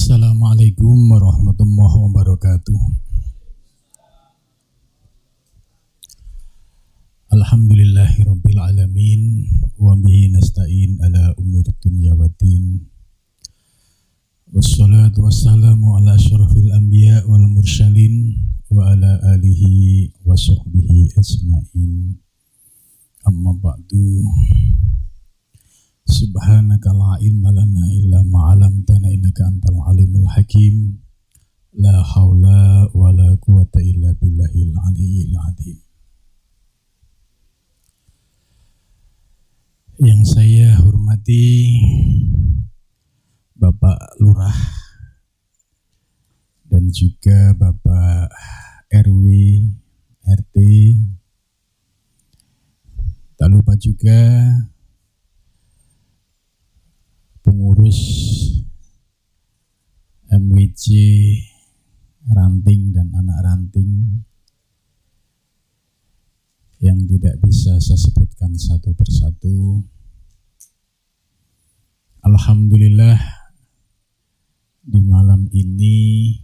Assalamualaikum warahmatullahi wabarakatuh. Alhamdulillahirabbil alamin wa bihi nasta'in ala umuri dunya waddin. Wassalatu wassalamu ala asyrafil anbiya wal mursalin wa ala alihi wa sahbihi ajmain. Amma ba'du. Subhanaka la ilma lana illa ma 'allamtana innaka antal alimul hakim. La haula wa la quwwata illa billahil aliyyil azim. Yang saya hormati Bapak Lurah dan juga Bapak RW, RT. Tak lupa juga pengurus MWC ranting dan anak ranting yang tidak bisa saya sebutkan satu persatu. Alhamdulillah di malam ini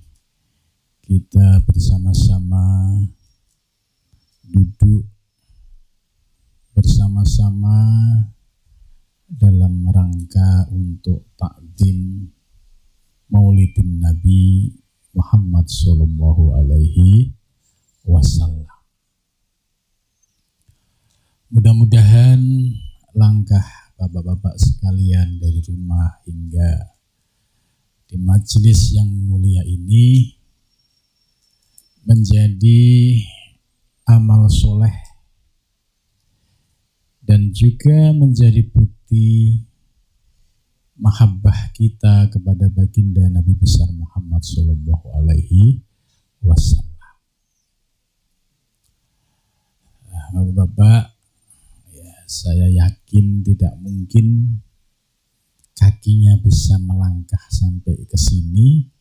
kita bersama-sama duduk bersama-sama dalam rangka untuk takdim Maulidin Nabi Muhammad sallallahu alaihi wasallam. Mudah-mudahan langkah bapak-bapak sekalian dari rumah hingga di majelis yang mulia ini menjadi amal soleh dan juga menjadi bukti mahabbah kita kepada baginda Nabi besar Muhammad sallallahu alaihi wasallam. Bapak-bapak, ya, saya yakin tidak mungkin kakinya bisa melangkah sampai ke sini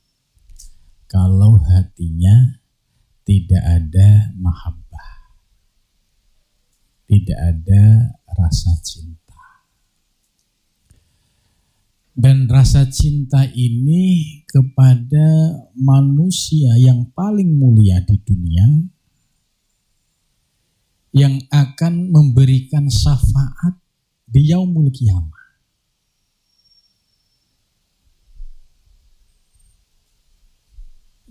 kalau hatinya tidak ada mahabbah, tidak ada rasa cinta. Dan rasa cinta ini kepada manusia yang paling mulia di dunia, yang akan memberikan syafaat di yaumul qiyamah.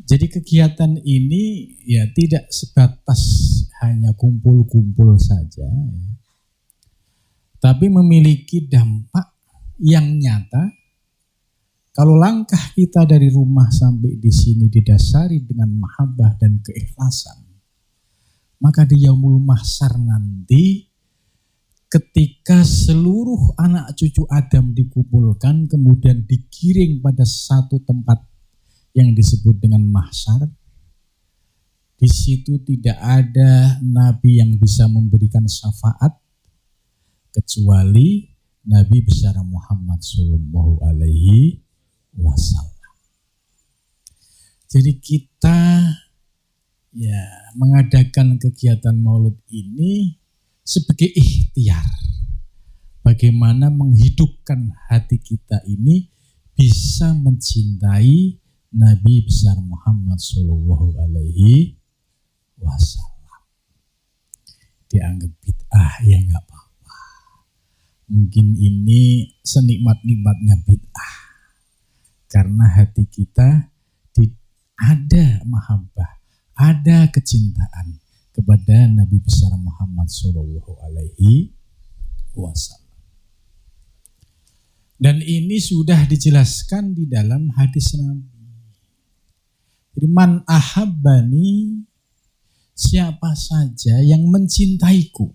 Jadi kegiatan ini ya tidak sebatas hanya kumpul-kumpul saja, tapi memiliki dampak yang nyata. Kalau langkah kita dari rumah sampai di sini didasari dengan mahabbah dan keikhlasan, maka di yaumul mahsyar nanti ketika seluruh anak cucu Adam dikumpulkan kemudian digiring pada satu tempat yang disebut dengan mahsyar, di situ tidak ada nabi yang bisa memberikan syafaat kecuali Nabi besar Muhammad sallallahu alaihi wasallam. Jadi kita ya mengadakan kegiatan Maulid ini sebagai ikhtiar bagaimana menghidupkan hati kita ini bisa mencintai Nabi besar Muhammad sallallahu alaihi wasallam. Dianggap bid'ah ya enggak apa-apa. Mungkin ini senikmat-nikmatnya bid'ah. Karena hati kita ada mahabbah, ada kecintaan kepada Nabi besar Muhammad sallallahu alaihi wasallam. Dan ini sudah dijelaskan di dalam hadis Nabi. Jadi man ahabbani, siapa saja yang mencintaiku.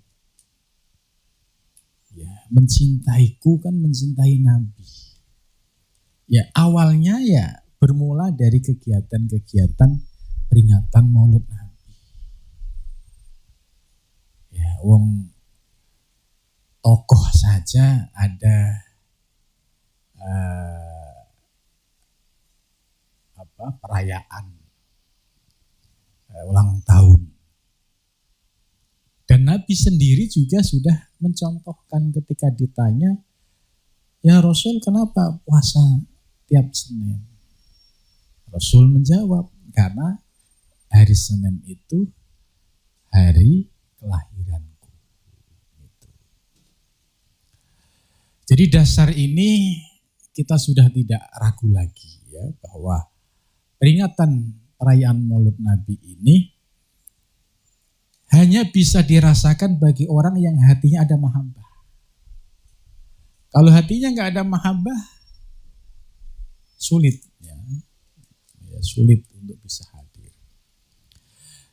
Ya, mencintaiku kan mencintai Nabi. Ya, awalnya ya bermula dari kegiatan-kegiatan peringatan Maulid Nabi. Ya, wong tokoh saja ada perayaan ulang tahun. Dan Nabi sendiri juga sudah mencontohkan ketika ditanya, ya Rasul kenapa puasa tiap Senin? Rasul menjawab, karena hari Senin itu hari kelahiranku. Jadi dasar ini kita sudah tidak ragu lagi ya, bahwa peringatan perayaan Maulid Nabi ini hanya bisa dirasakan bagi orang yang hatinya ada mahabbah. Kalau hatinya nggak ada mahabbah, sulit ya, sulit untuk bisa hadir.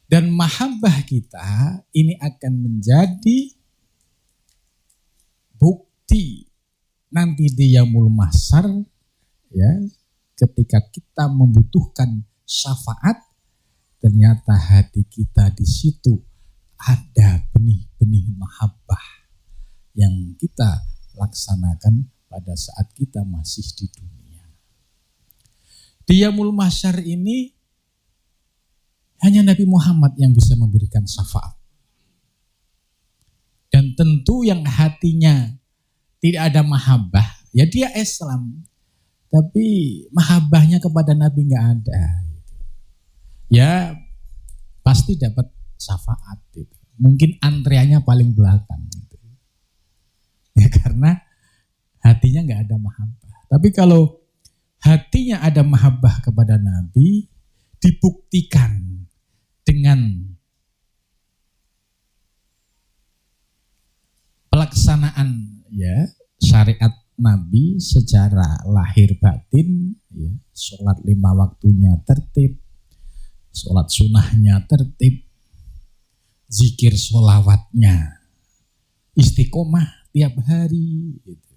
Dan mahabbah kita ini akan menjadi bukti nanti di Yaumul Mahsyar ya, ketika kita membutuhkan syafaat, ternyata hati kita di situ ada benih-benih mahabbah yang kita laksanakan pada saat kita masih di dunia. Di Yaumul Mahsyar ini hanya Nabi Muhammad yang bisa memberikan syafaat. Dan tentu yang hatinya tidak ada mahabbah, ya dia Islam, tapi mahabbahnya kepada Nabi nggak ada. Ya pasti dapat syafaat gitu. Mungkin antreannya paling belakang gitu. Ya karena hatinya nggak ada mahabbah. Tapi kalau hatinya ada mahabbah kepada Nabi, dibuktikan dengan pelaksanaan ya syariat Nabi secara lahir batin, ya, sholat 5 waktunya tertib, sholat sunnahnya tertib, zikir sholawatnya istiqomah tiap hari gitu.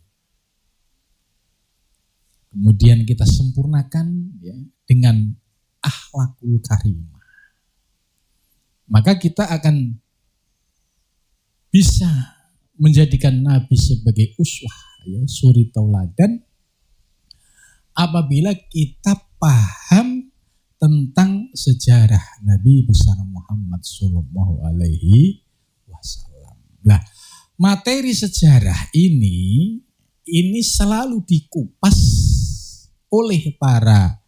Kemudian kita sempurnakan ya, dengan akhlakul karimah. Maka kita akan bisa menjadikan Nabi sebagai uswah, ya, suri tauladan, apabila kita paham tentang sejarah Nabi besar Muhammad Sallallahu Alaihi Wasallam. Nah, materi sejarah ini selalu dikupas oleh para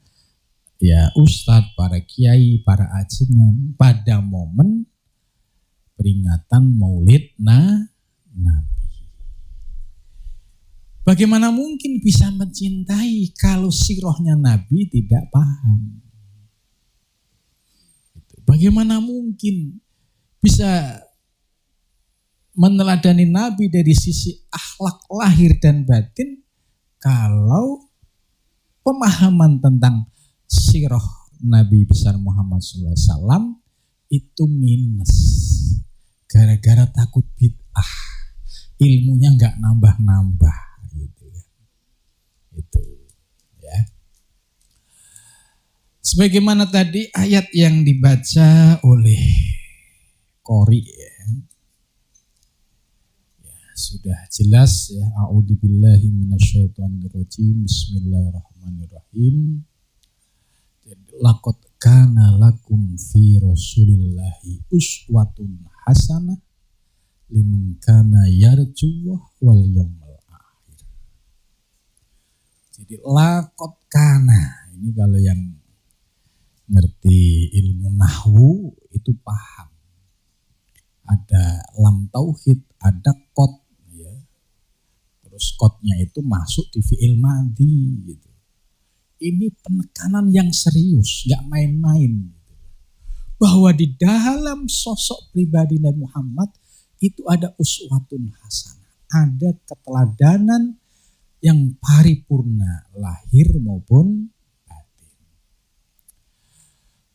ya ustadz, para kiai, para ajengan pada momen peringatan Maulid Nabi. Bagaimana mungkin bisa mencintai kalau sirahnya Nabi tidak paham? Bagaimana mungkin bisa meneladani Nabi dari sisi akhlak lahir dan batin kalau pemahaman tentang sirah Nabi besar Muhammad SAW itu minus, gara-gara takut bid'ah, ilmunya nggak nambah-nambah gitu ya. Itu ya. Sebagaimana tadi ayat yang dibaca oleh Qori ya, sudah jelas ya. A'udzubillahi minasyaitonirrajim. Bismillahirrahmanirrahim. Laqad kana lakum fi Rasulillahi uswatun hasanah liman kana yarjuwah wal yaumil akhir. Jadi laqad kana ini kalau yang ngerti ilmu nahwu itu paham. Ada lam tauhid, ada qad ya. Terus qadnya itu masuk di fi'il madhi gitu. Ini penekanan yang serius, gak main-main gitu. Bahwa di dalam sosok pribadi Nabi Muhammad itu ada uswatun hasanah, ada keteladanan yang paripurna lahir maupun batin.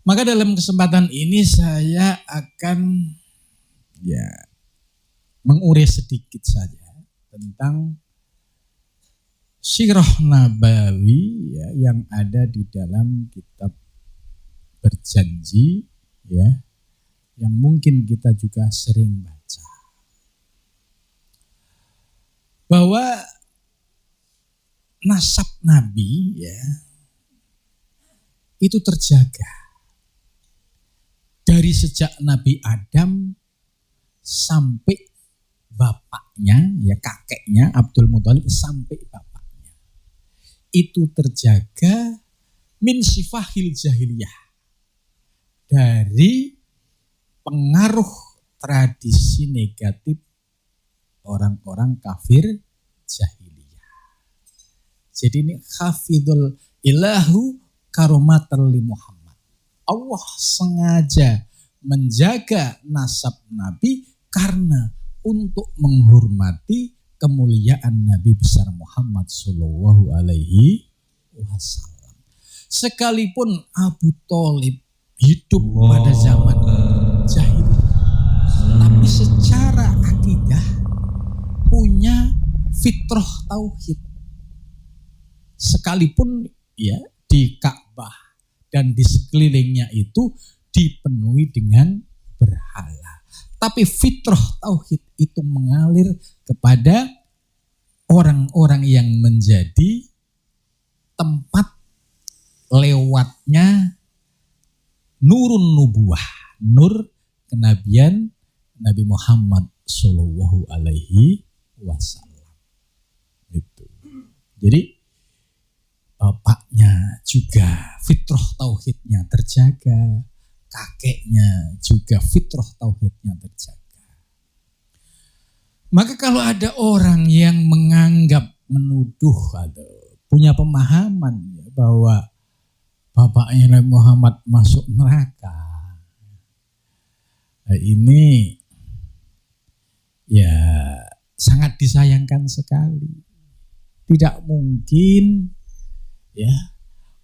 Maka dalam kesempatan ini saya akan ya mengurai sedikit saja tentang sirah nabawi ya, yang ada di dalam kitab Berjanji ya, yang mungkin kita juga sering baca. Bahwa nasab Nabi ya itu terjaga dari sejak Nabi Adam sampai bapaknya, ya kakeknya Abdul Muthalib sampai bapaknya. Itu terjaga min sifahil jahiliyah, dari pengaruh tradisi negatif orang-orang kafir jahiliyah. Jadi ini hafidul ilahu karomatan li Muhammad. Allah sengaja menjaga nasab Nabi karena untuk menghormati kemuliaan Nabi besar Muhammad Sallallahu Alaihi Wasallam. Sekalipun Abu Thalib hidup pada zaman jahiliyah, tapi secara akidah punya fitrah tauhid. Sekalipun ya di Ka'bah dan di sekelilingnya itu dipenuhi dengan berhala, tapi fitrah tauhid itu mengalir kepada orang-orang yang menjadi tempat lewatnya nurun nubuwah, nur kenabian Nabi Muhammad Sallallahu Alaihi Wasallam. Itu. Jadi bapaknya juga fitrah tauhidnya terjaga, kakeknya juga fitrah tauhidnya terjaga. Maka kalau ada orang yang menganggap, menuduh atau punya pemahaman bahwa bapaknya Nabi Muhammad masuk neraka, ini ya sangat disayangkan sekali. Tidak mungkin ya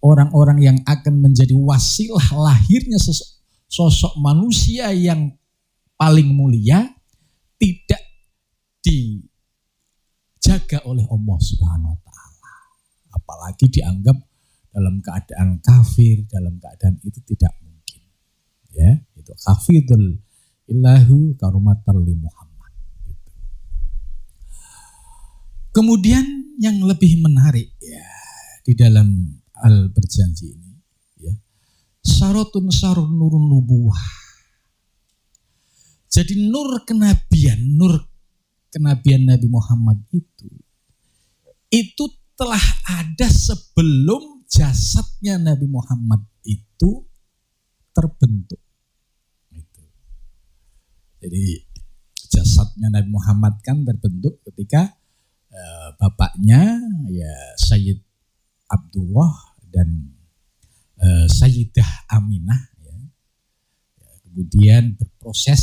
orang-orang yang akan menjadi wasilah lahirnya sosok manusia yang paling mulia tidak dijaga oleh Allah Subhanahu wa taala. Apalagi dianggap dalam keadaan kafir, dalam keadaan itu tidak mungkin. Ya, itu hafidul ilahu karomatan li Muhammad. Gitu. Kemudian yang lebih menarik ya di dalam al-berjanji ini ya, syaratun syarun nurun nubuwah. Jadi nur kenabian Nabi Muhammad itu telah ada sebelum jasadnya Nabi Muhammad itu terbentuk. Gitu. Jadi jasadnya Nabi Muhammad kan terbentuk ketika bapaknya ya Sayyid Abdullah dan Sayyidah Aminah ya. Kemudian berproses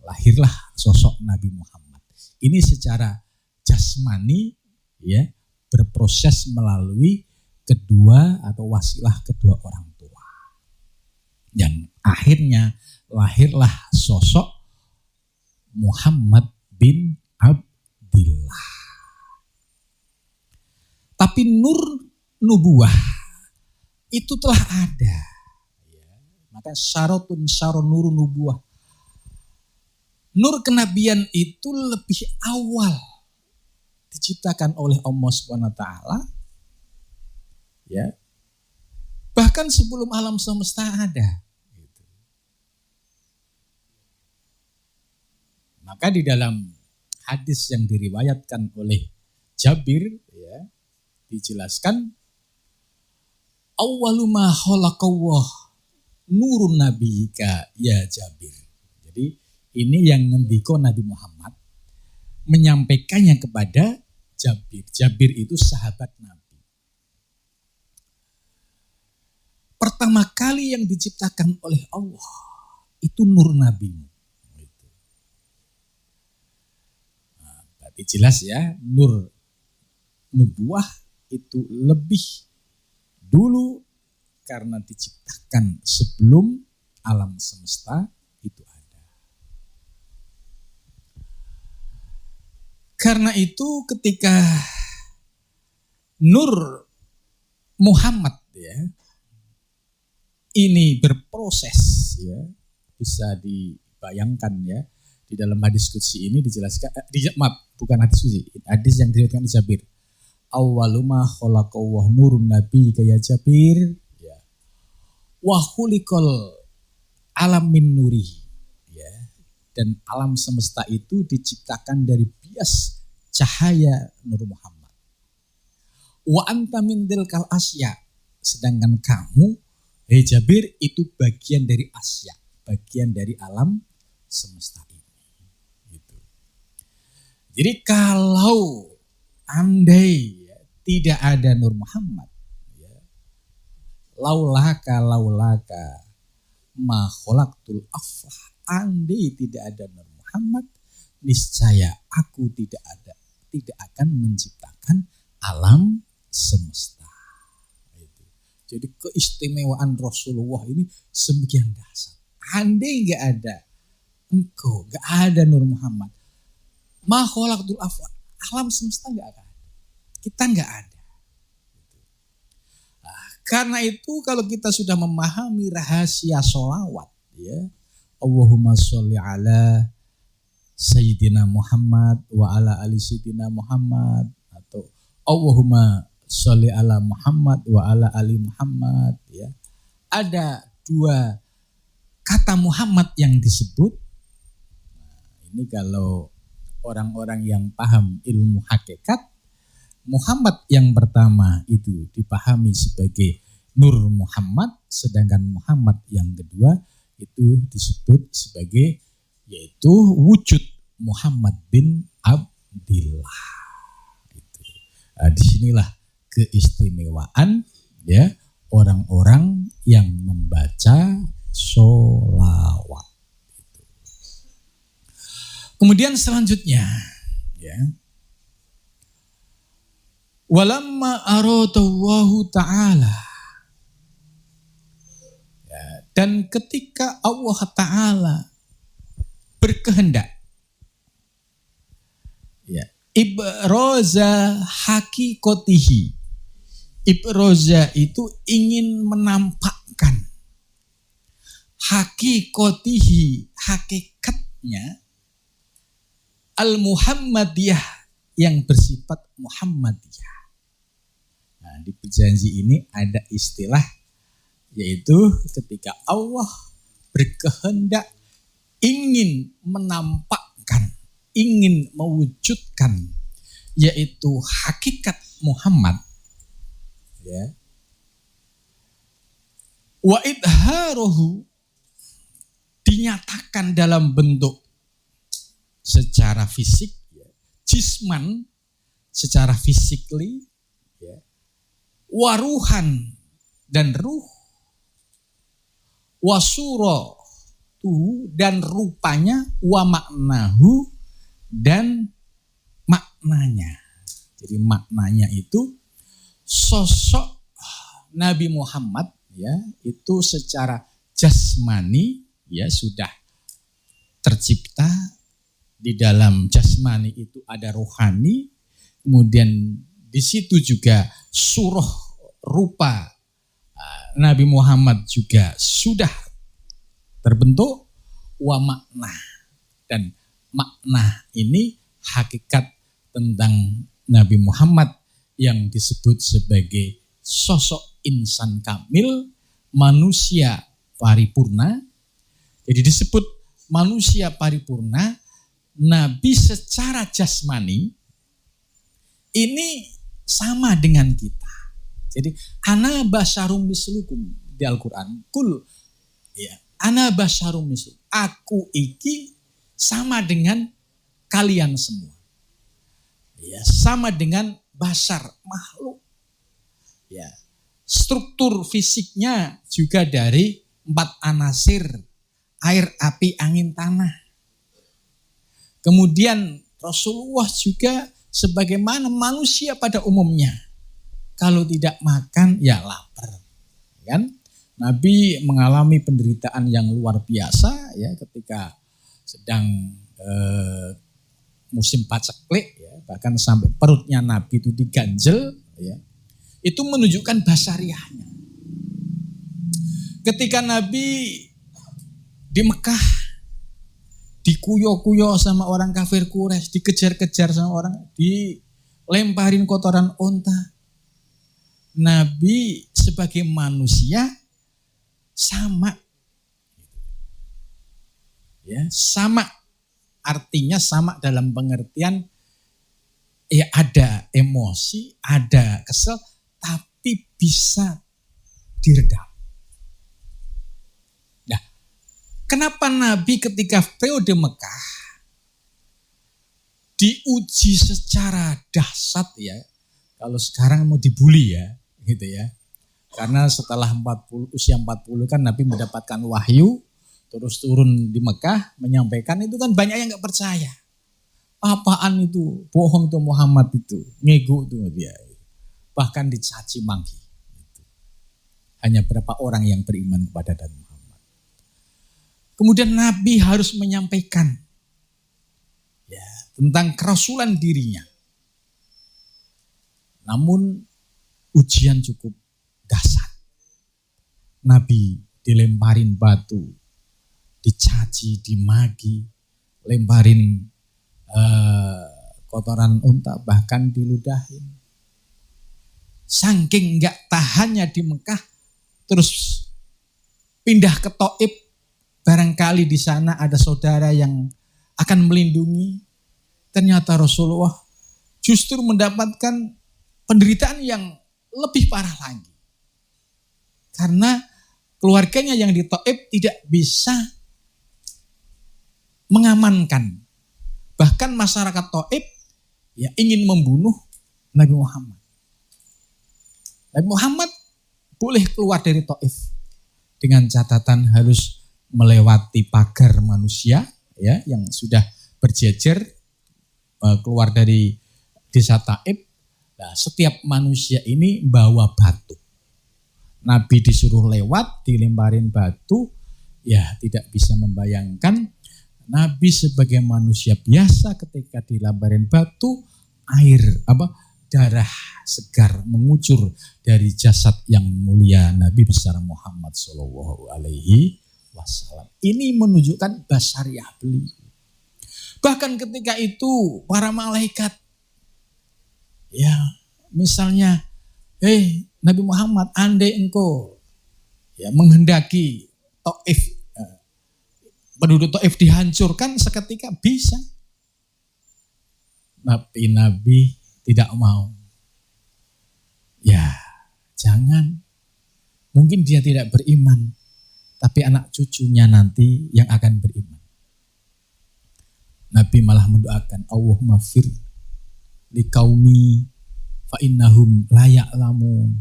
lahirlah sosok Nabi Muhammad. Ini secara jasmani ya berproses melalui kedua atau wasilah kedua orang tua. Yang akhirnya lahirlah sosok Muhammad bin Abdillah. Tapi nur nubuwah itu telah ada. Maka syaratun syarun nur nubuwah. Nur kenabian itu lebih awal diciptakan oleh Allah Subhanahu wa taala. Ya. Bahkan sebelum alam semesta ada. Maka di dalam hadis yang diriwayatkan oleh Jabir ya, dijelaskan awwalu ma khalaqallah nurun nabiyika ya Jabir. Jadi ini yang ngendiko Nabi Muhammad menyampaikannya kepada Jabir. Jabir itu sahabat Nabi. Pertama kali yang diciptakan oleh Allah itu nur Nabi. Nah, berarti jelas ya, nur nubuwah itu lebih dulu karena diciptakan sebelum alam semesta itu ada. Karena itu ketika nur Muhammad ya ini berproses ya, bisa dibayangkan ya, di dalam hadis qudsi ini dijelaskan bukan hadis qudsi, hadis yang diriwayatkan oleh Jabir. Awwalu ma khalaqallahu nurun nabi kaya Jabir ya. Wa khuliqal alam min nurihi ya. Dan alam semesta itu diciptakan dari bias cahaya Nur Muhammad. Wa anta min tilkal asya, sedangkan kamu, Jabir, itu bagian dari asya, bagian dari alam semesta ini. Gitu. Jadi kalau andai tidak ada Nur Muhammad, laulaka ma khalaqtul aflah, andai tidak ada Nur Muhammad, niscaya aku tidak akan menciptakan alam semesta. Jadi keistimewaan Rasulullah ini semakin dahsyat. Andai nggak ada engkau, nggak ada Nur Muhammad, ma khalaqtul aflah, alam semesta nggak akan ada. Kita nggak ada. Nah, karena itu kalau kita sudah memahami rahasia sholawat, ya, Allahumma sholli ala Sayyidina Muhammad wa ala ali Sayyidina Muhammad, atau Allahumma sholli ala Muhammad wa ala ali Muhammad, ya. Ada dua kata Muhammad yang disebut. Nah, ini kalau orang-orang yang paham ilmu hakikat, Muhammad yang pertama itu dipahami sebagai Nur Muhammad, sedangkan Muhammad yang kedua itu disebut sebagai, yaitu wujud Muhammad bin Abdillah. Nah, disinilah keistimewaan, ya, orang-orang yang membaca sholawat. Kemudian selanjutnya, ya, walamma aradallahu ta'ala, ya, dan ketika Allah Ta'ala berkehendak, ya, ibraza hakikotihi. Ibraza itu ingin menampakkan hakikotihi, hakikatnya, al-Muhammadiyah, yang bersifat Muhammadiyah. Nah, di perjanji ini ada istilah, yaitu ketika Allah berkehendak ingin menampakkan, ingin mewujudkan, yaitu hakikat Muhammad, ya, wa idharuhu, dinyatakan dalam bentuk secara fisik, ya, jisman, secara physically, ya, waruhan, dan ruh, wasuro tuh, dan rupanya, wa maknahu, dan maknanya. Jadi maknanya itu sosok Nabi Muhammad, ya, itu secara jasmani, ya, sudah tercipta. Di dalam jasmani itu ada rohani, kemudian di situ juga surah rupa Nabi Muhammad juga sudah terbentuk, wa makna, dan makna ini hakikat tentang Nabi Muhammad yang disebut sebagai sosok insan kamil, manusia paripurna. Jadi disebut manusia paripurna, Nabi secara jasmani ini sama dengan kita. Jadi ana basyarum mislukum di Al-Qur'an. Kul, ya, ana basyarum mislukum. Aku iki sama dengan kalian semua. Ya, sama dengan basyar, makhluk. Ya, struktur fisiknya juga dari 4 anasir, air, api, angin, tanah. Kemudian Rasulullah juga sebagaimana manusia pada umumnya. Kalau tidak makan, ya lapar. Kan? Nabi mengalami penderitaan yang luar biasa, ya, ketika sedang musim paceklik, ya, bahkan sampai perutnya Nabi itu diganjel, ya. Itu menunjukkan basariahnya. Ketika Nabi di Mekah dikuyo-kuyo sama orang kafir Quraisy, dikejar-kejar sama orang, dilemparin kotoran unta. Nabi sebagai manusia sama, ya, sama, artinya sama dalam pengertian, ya, ada emosi, ada kesel, tapi bisa diredam. Nah, kenapa Nabi ketika periode Mekah diuji secara dahsyat ya? Kalau sekarang mau dibully ya, gitu ya. Karena setelah usia 40 kan Nabi mendapatkan wahyu, terus turun di Mekah menyampaikan, itu kan banyak yang gak percaya. Apaan itu? Bohong tuh Muhammad itu, ngego tuh dia. Bahkan dicaci maki. Hanya berapa orang yang beriman kepada Nabi Muhammad. Kemudian Nabi harus menyampaikan ya, tentang kerasulan dirinya. Namun ujian cukup dahsyat. Nabi dilemparin batu, dicaci, dimaki, lemparin kotoran unta, bahkan diludahin. Saking gak tahannya di Mekah, terus pindah ke Thaif, barangkali di sana ada saudara yang akan melindungi. Ternyata Rasulullah justru mendapatkan penderitaan yang lebih parah lagi. Karena keluarganya yang di Thaif tidak bisa mengamankan. Bahkan masyarakat Thaif ya ingin membunuh Nabi Muhammad. Nabi Muhammad boleh keluar dari Thaif dengan catatan harus melewati pagar manusia ya yang sudah berjejer keluar dari desa Thaif. Nah, setiap manusia ini bawa batu. Nabi disuruh lewat, dilemparin batu, ya tidak bisa membayangkan Nabi sebagai manusia biasa ketika dilemparin batu, darah segar mengucur dari jasad yang mulia Nabi besar Muhammad Shallallahu Alaihi Wasallam. Ini menunjukkan basariah beliau. Bahkan ketika itu para malaikat, ya misalnya, Nabi Muhammad, andai engkau ya menghendaki Thaif, penduduk Thaif dihancurkan seketika bisa. Tapi Nabi tidak mau. Ya, jangan. Mungkin dia tidak beriman, tapi anak cucunya nanti yang akan beriman. Nabi malah mendoakan, Allahumma fir liqaumi fa innahum la ya'lamun.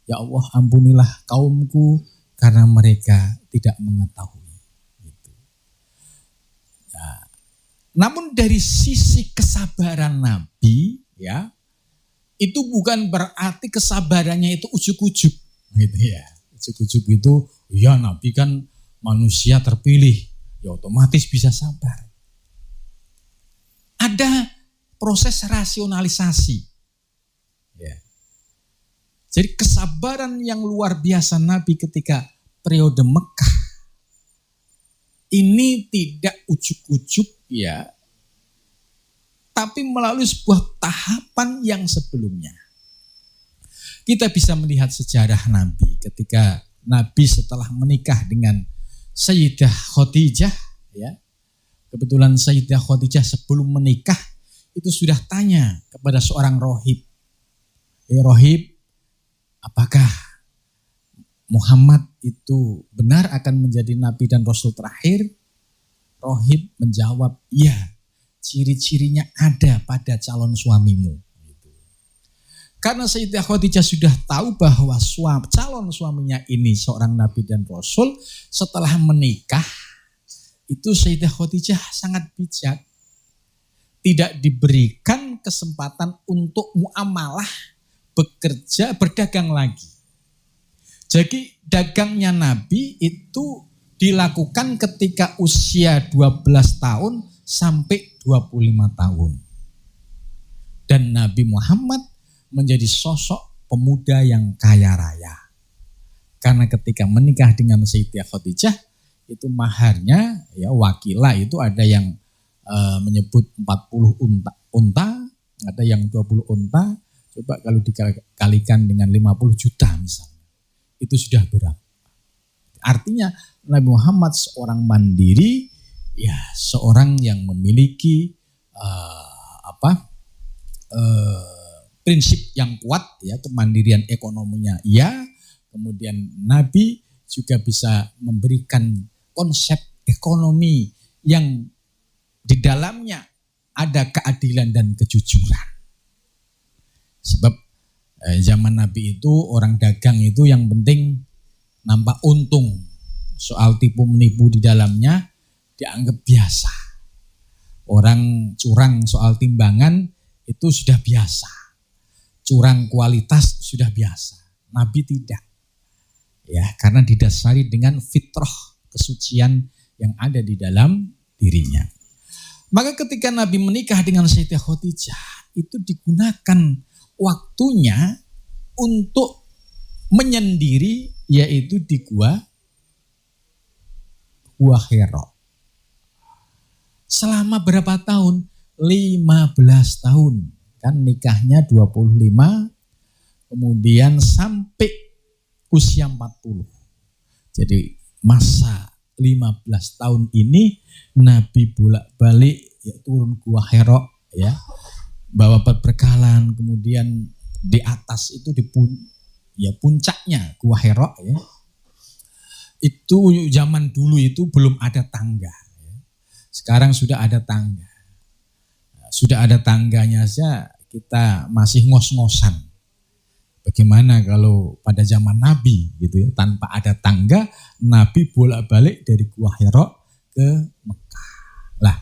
Ya Allah, ampunilah kaumku karena mereka tidak mengetahui. Gitu. Nah, namun dari sisi kesabaran Nabi, ya, itu bukan berarti kesabarannya itu ujuk-ujuk, gitu ya. Ujuk-ujuk itu, ya Nabi kan manusia terpilih, ya otomatis bisa sabar. Ada proses rasionalisasi. Ya. Jadi kesabaran yang luar biasa Nabi ketika periode Mekah ini tidak ujuk-ujuk ya, tapi melalui sebuah tahapan yang sebelumnya. Kita bisa melihat sejarah Nabi ketika Nabi setelah menikah dengan Sayyidah Khadijah, ya. Kebetulan Sayyidah Khadijah sebelum menikah itu sudah tanya kepada seorang rohib. Rohib, apakah Muhammad itu benar akan menjadi Nabi dan Rasul terakhir? Rohib menjawab, iya, ciri-cirinya ada pada calon suamimu. Karena Sayyidah Khadijah sudah tahu bahwa calon suaminya ini seorang Nabi dan Rasul, setelah menikah, itu Sayyidah Khadijah sangat bijak. Tidak diberikan kesempatan untuk muamalah, bekerja, berdagang lagi. Jadi dagangnya Nabi itu dilakukan ketika usia 12 tahun sampai 25 tahun. Dan Nabi Muhammad menjadi sosok pemuda yang kaya raya. Karena ketika menikah dengan Sayyidah Khadijah, itu maharnya, ya wakilah itu ada yang menyebut 40 unta, ada yang 20 unta, coba kalau dikalikan dengan 50 juta misalnya, itu sudah berapa. Artinya Nabi Muhammad seorang mandiri, ya seorang yang memiliki prinsip yang kuat, ya kemandirian ekonominya, ya Kemudian Nabi juga bisa memberikan konsep ekonomi yang di dalamnya ada keadilan dan kejujuran. Sebab zaman Nabi itu orang dagang itu yang penting nampak untung. Soal tipu menipu di dalamnya dianggap biasa. Orang curang soal timbangan itu sudah biasa. Curang kualitas sudah biasa. Nabi tidak. Ya, karena didasari dengan fitrah kesucian yang ada di dalam dirinya. Maka ketika Nabi menikah dengan Sayyidah Khadijah, itu digunakan waktunya untuk menyendiri, yaitu di Gua Hira. Selama berapa tahun? 15 tahun. Kan nikahnya 25, kemudian sampai usia 40. Jadi masa 15 tahun ini Nabi bolak-balik ya, turun Gua Hira ya, bawa perbekalan, kemudian di atas itu puncaknya Gua Hira ya. Itu zaman dulu itu belum ada tangga. Ya. Sekarang sudah ada tangga. Sudah ada tangganya saja kita masih ngos-ngosan. Bagaimana kalau pada zaman Nabi gitu ya, tanpa ada tangga, Nabi bolak-balik dari Gua Hira ke Mekah. Lah,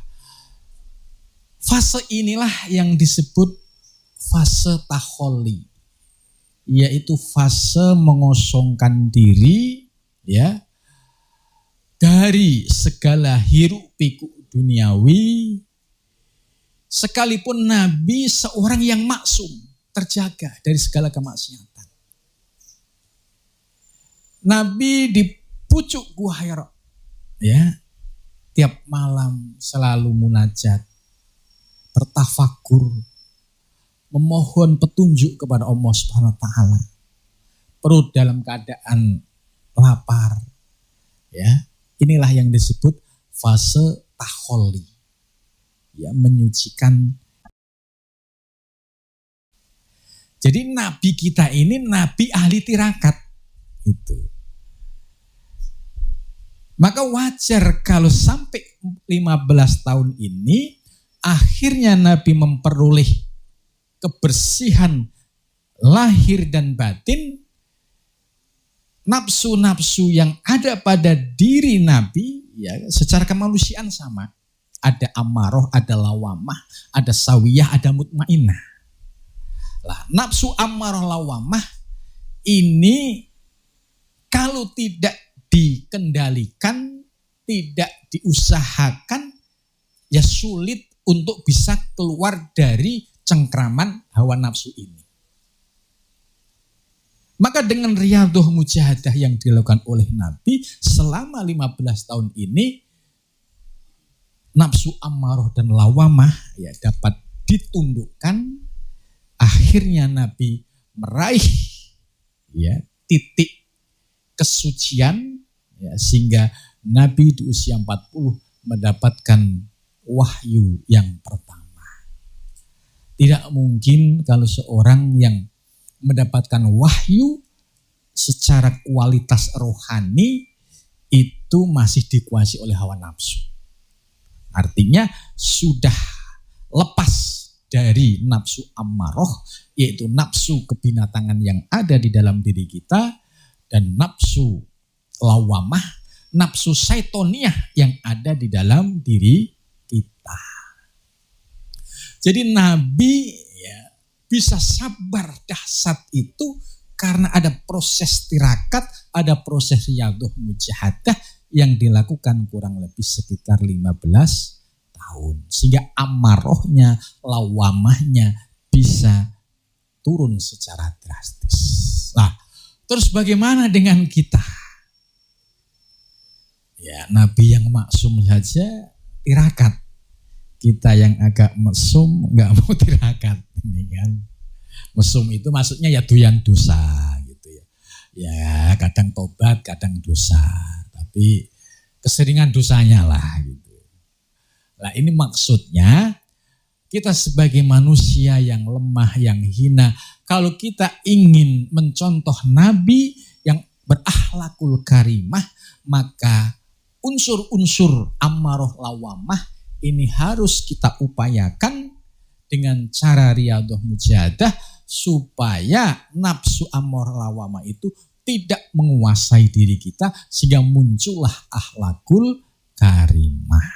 fase inilah yang disebut fase takholi, yaitu fase mengosongkan diri ya dari segala hiruk pikuk duniawi. Sekalipun Nabi seorang yang maksum, terjaga dari segala kemaksiatan. Nabi di pucuk Gua Hira ya, tiap malam selalu munajat, bertafakur, memohon petunjuk kepada Allah Subhanahu wa taala. Perut dalam keadaan lapar. Ya, inilah yang disebut fase takholi. Ya, menyucikan. Jadi Nabi kita ini Nabi ahli tirakat. Itu. Maka wajar kalau sampai 15 tahun ini akhirnya Nabi memperoleh kebersihan lahir dan batin, nafsu-nafsu yang ada pada diri Nabi ya secara kemanusiaan sama. Ada amarah, ada lawamah, ada sawiyah, ada mutmainnah. Lah, nafsu amarah lawamah ini kalau tidak dikendalikan, tidak diusahakan, ya sulit untuk bisa keluar dari cengkraman hawa nafsu ini. Maka dengan riyadhah mujahadah yang dilakukan oleh Nabi selama 15 tahun ini, nafsu amarah dan lawamah ya dapat ditundukkan. Akhirnya Nabi meraih ya titik kesucian ya, sehingga Nabi di usia 40 mendapatkan wahyu yang pertama. Tidak mungkin kalau seorang yang mendapatkan wahyu secara kualitas rohani itu masih dikuasai oleh hawa nafsu. Artinya sudah lepas dari nafsu ammaroh, yaitu nafsu kebinatangan yang ada di dalam diri kita, dan nafsu lawamah, nafsu syaitoniah yang ada di dalam diri kita. Jadi Nabi ya, bisa sabar dahsyat itu karena ada proses tirakat, ada proses riyadhah mujahadah yang dilakukan kurang lebih sekitar 15 tahun. Sehingga amarohnya, lawamahnya bisa turun secara drastis. Nah, terus bagaimana dengan kita? Ya, Nabi yang maksum saja tirakat. Kita yang agak mesum nggak mau tirakat. Ini kan. Mesum itu maksudnya ya doyan dosa gitu ya. Ya, kadang tobat, kadang dosa. Tapi keseringan dosanya lah gitu. Nah, ini maksudnya kita sebagai manusia yang lemah, yang hina, kalau kita ingin mencontoh Nabi yang berakhlakul karimah, maka unsur-unsur ammaroh lawamah ini harus kita upayakan dengan cara riyadhah mujahadah supaya nafsu ammaroh lawamah itu tidak menguasai diri kita sehingga muncullah akhlakul karimah.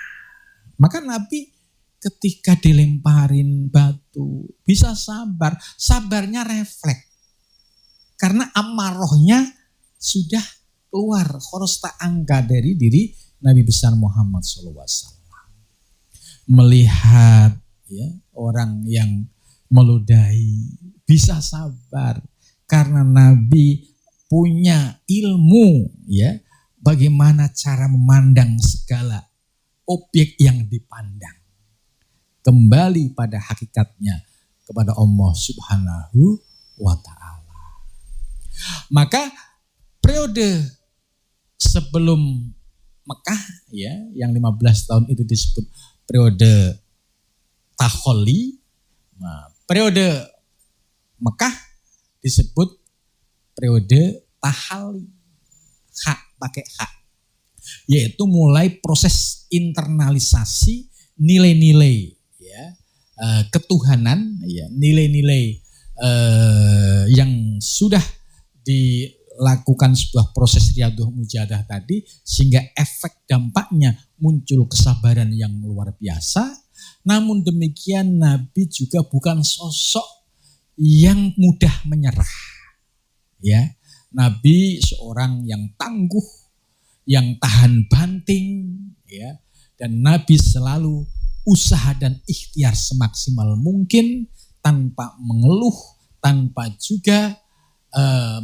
Maka Nabi ketika dilemparin batu bisa sabar, sabarnya refleks karena amarohnya sudah keluar khoros ta'angga dari diri Nabi besar Muhammad SAW. Melihat ya, orang yang meludahi bisa sabar karena Nabi punya ilmu ya bagaimana cara memandang segala objek yang dipandang kembali pada hakikatnya kepada Allah Subhanahu wa ta'ala. Maka periode sebelum Mekah ya yang 15 tahun itu disebut periode Takholi. Nah, periode Mekah disebut periode Tahali. Hak pakai hak. Yaitu mulai proses internalisasi nilai-nilai ya ketuhanan ya, nilai-nilai yang sudah dilakukan sebuah proses riyadhah mujahadah tadi sehingga efek dampaknya muncul kesabaran yang luar biasa. Namun demikian Nabi juga bukan sosok yang mudah menyerah. Ya, Nabi seorang yang tangguh, yang tahan banting, ya, dan Nabi selalu usaha dan ikhtiar semaksimal mungkin tanpa mengeluh, tanpa juga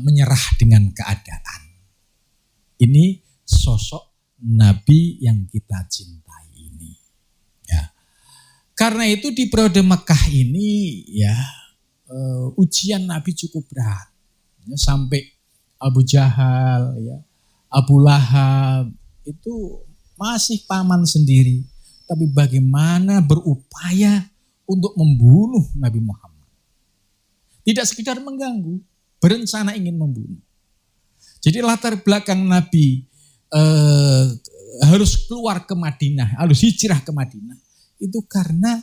menyerah dengan keadaan. Ini sosok Nabi yang kita cintai ini. Ya, karena itu di periode Mekah ini, ya, ujian Nabi cukup berat. Ya, sampai Abu Jahal, ya, Abu Lahab itu masih paman sendiri, tapi bagaimana berupaya untuk membunuh Nabi Muhammad. Tidak sekedar mengganggu, berencana ingin membunuh. Jadi latar belakang Nabi harus keluar ke Madinah, harus hijrah ke Madinah, itu karena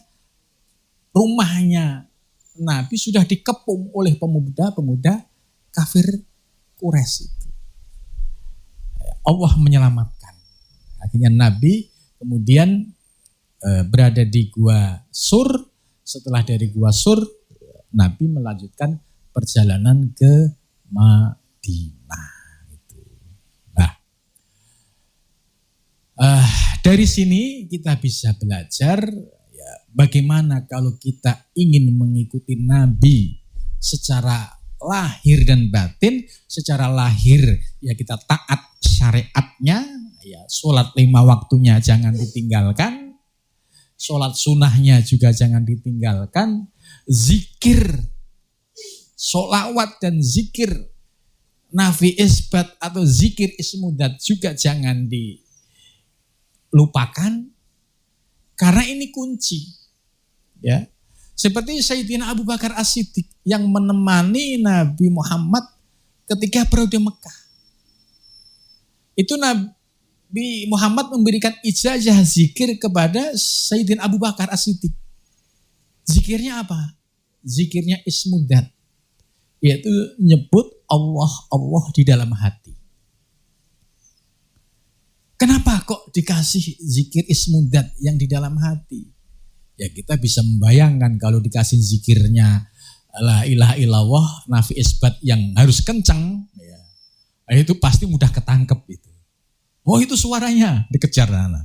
rumahnya Nabi sudah dikepung oleh pemuda-pemuda kafir Quraisy itu. Allah menyelamatkan. Akhirnya Nabi kemudian berada di Gua Sur. Setelah dari Gua Sur, Nabi melanjutkan perjalanan ke Madinah. Nah, dari sini kita bisa belajar ya, bagaimana kalau kita ingin mengikuti Nabi secara lahir dan batin. Secara lahir ya kita taat syariatnya, ya sholat 5 waktunya jangan ditinggalkan, sholat sunnahnya juga jangan ditinggalkan, zikir, sholawat dan zikir nafi isbat atau zikir ismudat juga jangan dilupakan, karena ini kunci ya. Seperti Sayyidina Abu Bakar As-Siddiq yang menemani Nabi Muhammad ketika periode Mekah. Itu Nabi Muhammad memberikan ijazah zikir kepada Sayyidina Abu Bakar As-Siddiq. Zikirnya apa? Zikirnya ismudat. Yaitu nyebut Allah, Allah di dalam hati. Kenapa kok dikasih zikir ismudat yang di dalam hati? Ya kita bisa membayangkan kalau dikasih zikirnya la ilaha illallah nafi isbat yang harus kencang, ya, itu pasti mudah ketangkep itu. Oh itu suaranya dikejar Nana.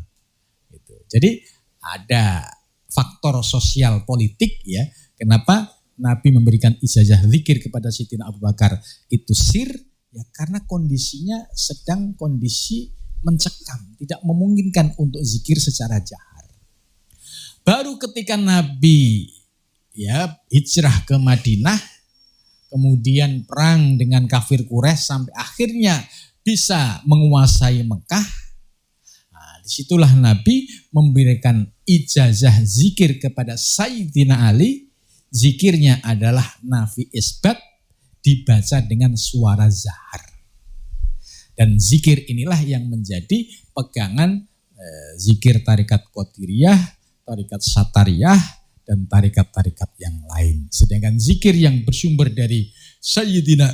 Gitu. Jadi ada faktor sosial politik ya. Kenapa Nabi memberikan ijazah zikir kepada Sayyidina Abu Bakar itu sir? Ya karena kondisinya sedang kondisi mencekam, tidak memungkinkan untuk zikir secara jahar. Baru ketika Nabi ya hijrah ke Madinah, kemudian perang dengan kafir Quraisy sampai akhirnya bisa menguasai Mekah. Nah, disitulah Nabi memberikan ijazah zikir kepada Sayyidina Ali. Zikirnya adalah nafi isbat dibaca dengan suara zahar. Dan zikir inilah yang menjadi pegangan zikir tarikat Qadiriyah, tarikat Satariyah, dan tarikat-tarikat yang lain. Sedangkan zikir yang bersumber dari Sayyidina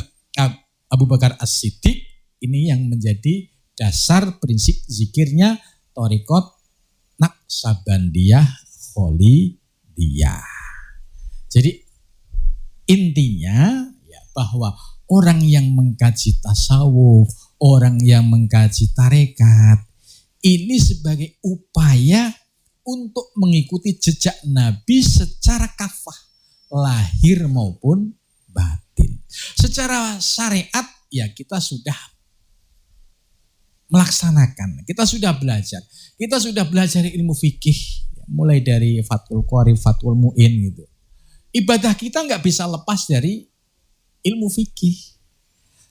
Abu Bakar As-Siddiq ini yang menjadi dasar prinsip zikirnya tarikat Naqsabandiyah Kholidiyah. Jadi intinya ya bahwa orang yang mengkaji tasawuf, orang yang mengkaji tarekat, ini sebagai upaya untuk mengikuti jejak Nabi secara kafah, lahir maupun batin. Secara syariat ya kita sudah melaksanakan, kita sudah belajar. Kita sudah belajar ilmu fikih, mulai dari Fathul Qori, Fathul Mu'in gitu. Ibadah kita nggak bisa lepas dari ilmu fikih.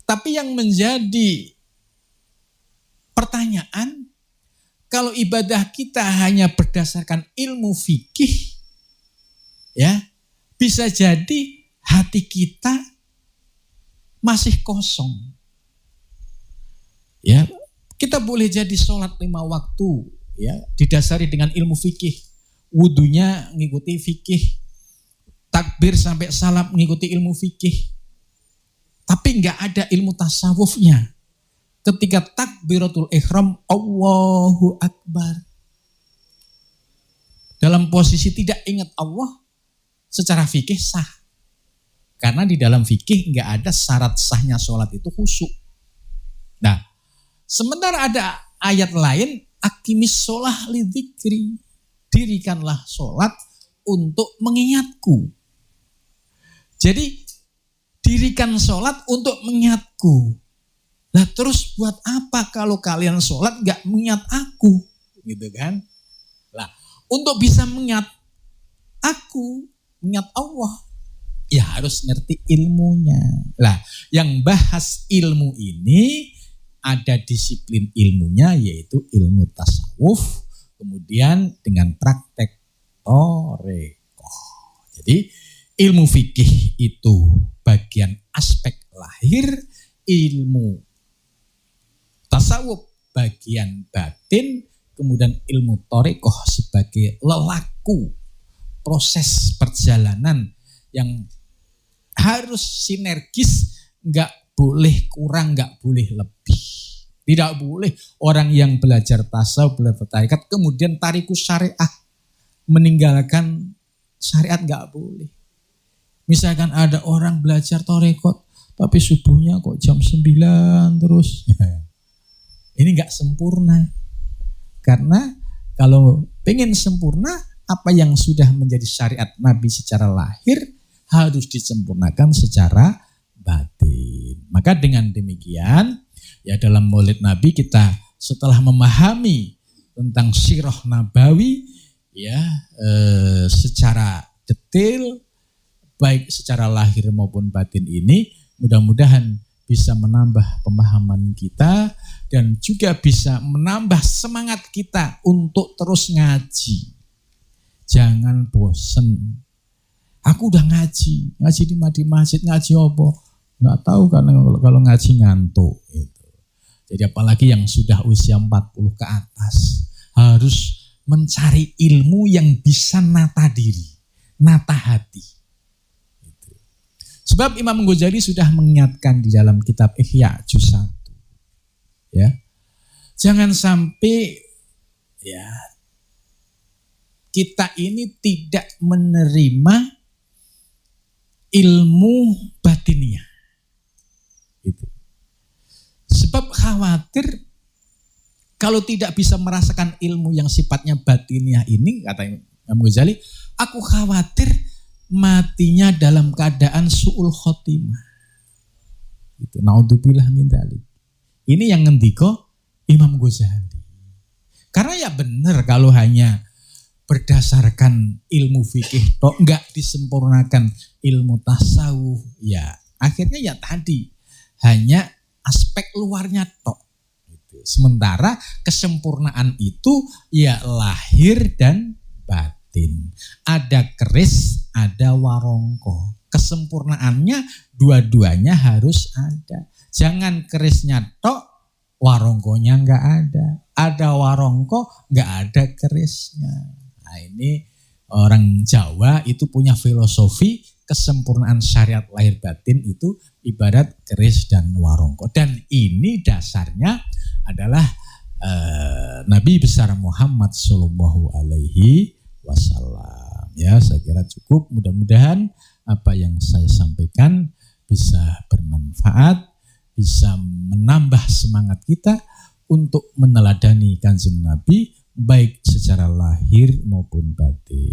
Tapi yang menjadi pertanyaan, kalau ibadah kita hanya berdasarkan ilmu fikih, ya bisa jadi hati kita masih kosong. Ya, kita boleh jadi sholat 5 waktu, ya didasari dengan ilmu fikih, wudunya ngikuti fikih, takbir sampai salam ngikuti ilmu fikih, tapi nggak ada ilmu tasawufnya. Ketika takbiratul ihram, Allahu Akbar, dalam posisi tidak ingat Allah, secara fikih sah. Karena di dalam fikih nggak ada syarat sahnya sholat itu khusyuk. Nah, sementara ada ayat lain, aqimis sholah lidzikri, dirikanlah sholat untuk mengingatku. Jadi dirikan sholat untuk mengingatku. Lah terus buat apa kalau kalian sholat gak mengingat aku? Gitu kan. Lah untuk bisa mengingat aku, mengingat Allah, ya harus ngerti ilmunya. Lah yang bahas ilmu ini ada disiplin ilmunya, yaitu ilmu tasawuf, kemudian dengan praktek thariqah. Jadi ilmu fikih itu bagian aspek lahir, ilmu tasawuf bagian batin, kemudian ilmu thariqah sebagai lelaku proses perjalanan yang harus sinergis, nggak boleh kurang, nggak boleh lebih. Tidak boleh orang yang belajar tasawuf, belajar tarekat, kemudian tarikus syariah, meninggalkan syariat, nggak boleh. Misalkan ada orang belajar tarekat, tapi subuhnya kok jam 9 terus. Ini nggak sempurna. Karena kalau pengen sempurna, apa yang sudah menjadi syariat Nabi secara lahir harus disempurnakan secara batin. Maka dengan demikian, ya dalam Maulid Nabi kita setelah memahami tentang sirah Nabawi, ya secara detail, baik secara lahir maupun batin ini, mudah-mudahan bisa menambah pemahaman kita dan juga bisa menambah semangat kita untuk terus ngaji. Jangan bosen. Aku udah ngaji di masjid, ngaji apa? Nggak tahu, karena kalau ngaji ngantuk. Gitu. Jadi apalagi yang sudah usia 40 ke atas harus mencari ilmu yang bisa nata diri, nata hati. Sebab Imam Ghazali sudah mengingatkan di dalam kitab Ihya juz 1. Ya. Jangan sampai ya kita ini tidak menerima ilmu batiniah. Gitu. Sebab khawatir kalau tidak bisa merasakan ilmu yang sifatnya batiniah ini, kata Imam Ghazali, aku khawatir matinya dalam keadaan su'ul khotimah. Itu naudzubillah min dzalik. Ini yang ngendiko Imam Ghazali. Karena ya benar kalau hanya berdasarkan ilmu fikih tok, enggak disempurnakan ilmu tasawuf, ya akhirnya ya tadi hanya aspek luarnya tok. Sementara kesempurnaan itu ya lahir dan batin. Ada keris, ada warongko. Kesempurnaannya dua-duanya harus ada. Jangan kerisnya tok, warongkonya nggak ada. Ada warongko, nggak ada kerisnya. Nah ini orang Jawa itu punya filosofi kesempurnaan syariat lahir batin itu ibarat keris dan warongko. Dan ini dasarnya adalah Nabi besar Muhammad Sallallahu Alaihi Wasallam. Ya, saya kira cukup. Mudah-mudahan apa yang saya sampaikan bisa bermanfaat, bisa menambah semangat kita untuk meneladani Kanjeng Nabi baik secara lahir maupun batin.